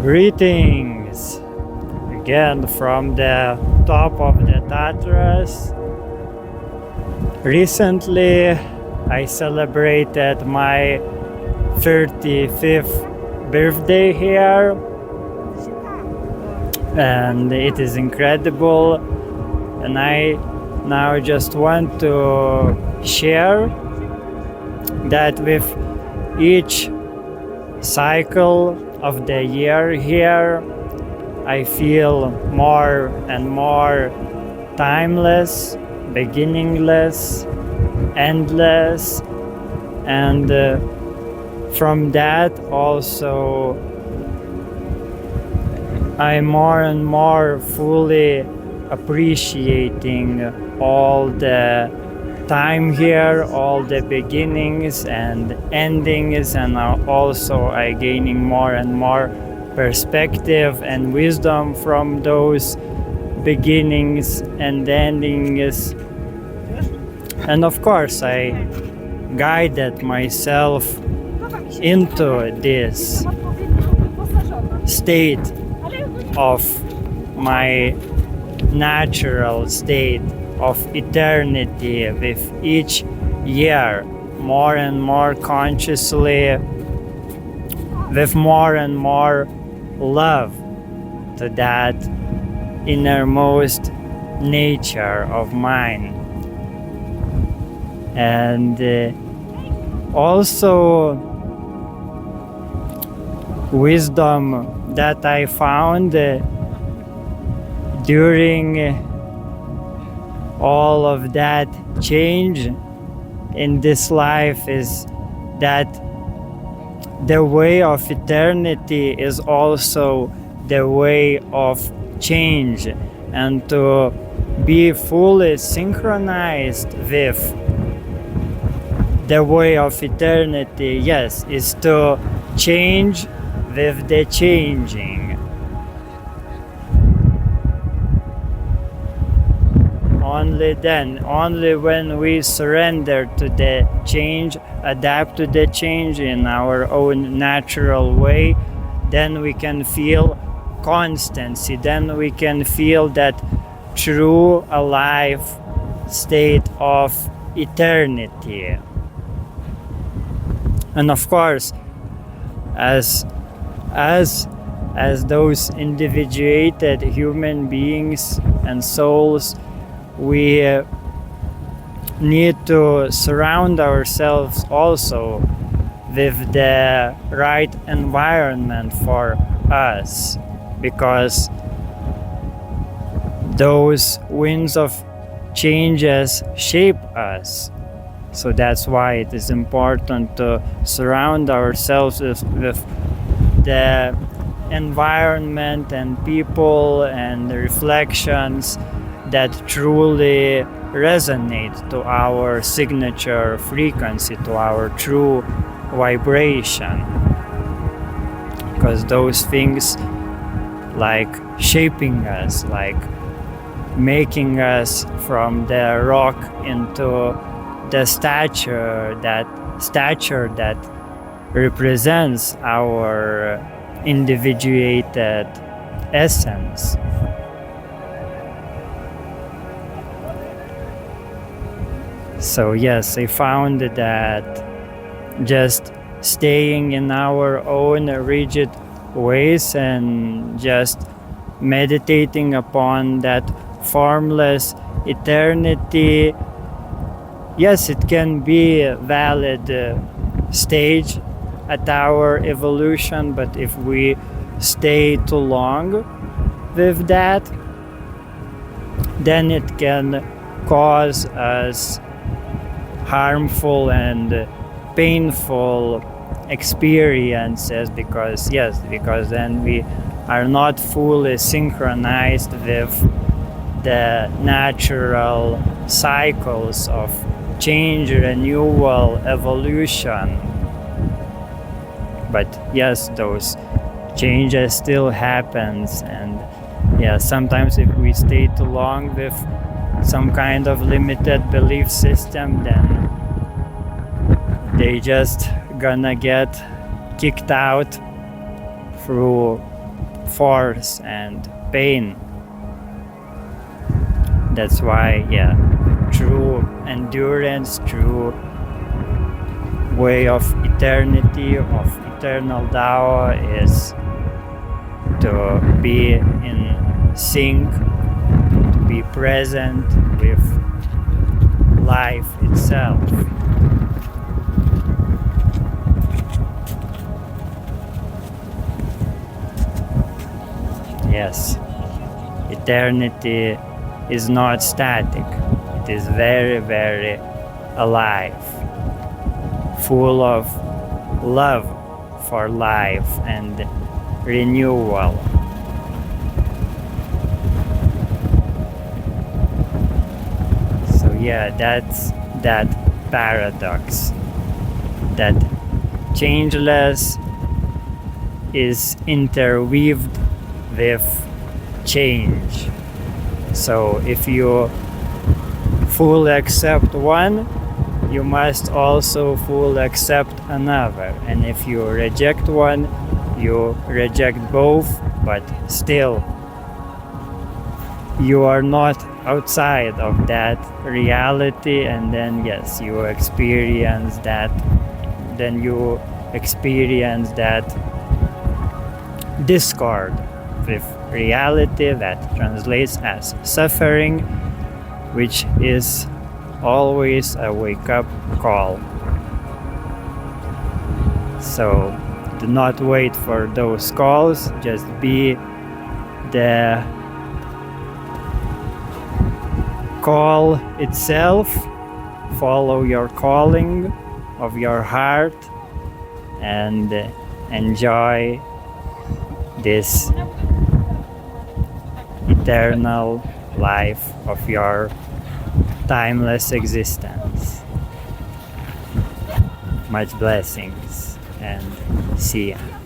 Greetings again from the top of the Tatras. Recently I celebrated my 35th birthday here, and it is incredible, and I now just want to share that with each cycle of the year here, I feel more and more timeless, beginningless, endless, and from that also I'm more and more fully appreciating all the time here, all the beginnings and endings, and also I gaining more and more perspective and wisdom from those beginnings and endings. And of course I guided myself into this state of my natural state of eternity with each year, more and more consciously, with more and more love to that innermost nature of mine. And also wisdom that I found during all of that change in this life is that the way of eternity is also the way of change, and to be fully synchronized with the way of eternity, yes, is to change with the changing. Only then, only when we surrender to the change, adapt to the change in our own natural way, then we can feel constancy, then we can feel that true alive state of eternity. And of course, as those individuated human beings and souls, we need to surround ourselves also with the right environment for us, because those winds of changes shape us. So that's why it is important to surround ourselves with the environment and people and reflections that truly resonate to our signature frequency, to our true vibration. Because those things like shaping us, like making us from the rock into the stature that represents our individuated essence. So yes, I found that just staying in our own rigid ways and just meditating upon that formless eternity, yes, it can be a valid stage at our evolution, but if we stay too long with that, then it can cause us harmful and painful experiences, because then we are not fully synchronized with the natural cycles of change, renewal, evolution. But yes, those changes still happens, and yeah, sometimes if we stay too long with some kind of limited belief system, then they just gonna get kicked out through force and pain. That's why, true endurance, true way of eternity, of eternal Tao is to be in sync, to be present with life itself. Yes, eternity is not static. It is very, very alive, full of love for life and renewal. So that's that paradox, that changeless is interweaved with change. So if you fully accept one, you must also fully accept another. And if you reject one, you reject both, but still you are not outside of that reality. And then you experience that, then you experience that discord with reality that translates as suffering, which is always a wake-up call. So do not wait for those calls, just be the call itself. Follow your calling of your heart and enjoy this eternal life of your timeless existence. Much blessings and see ya.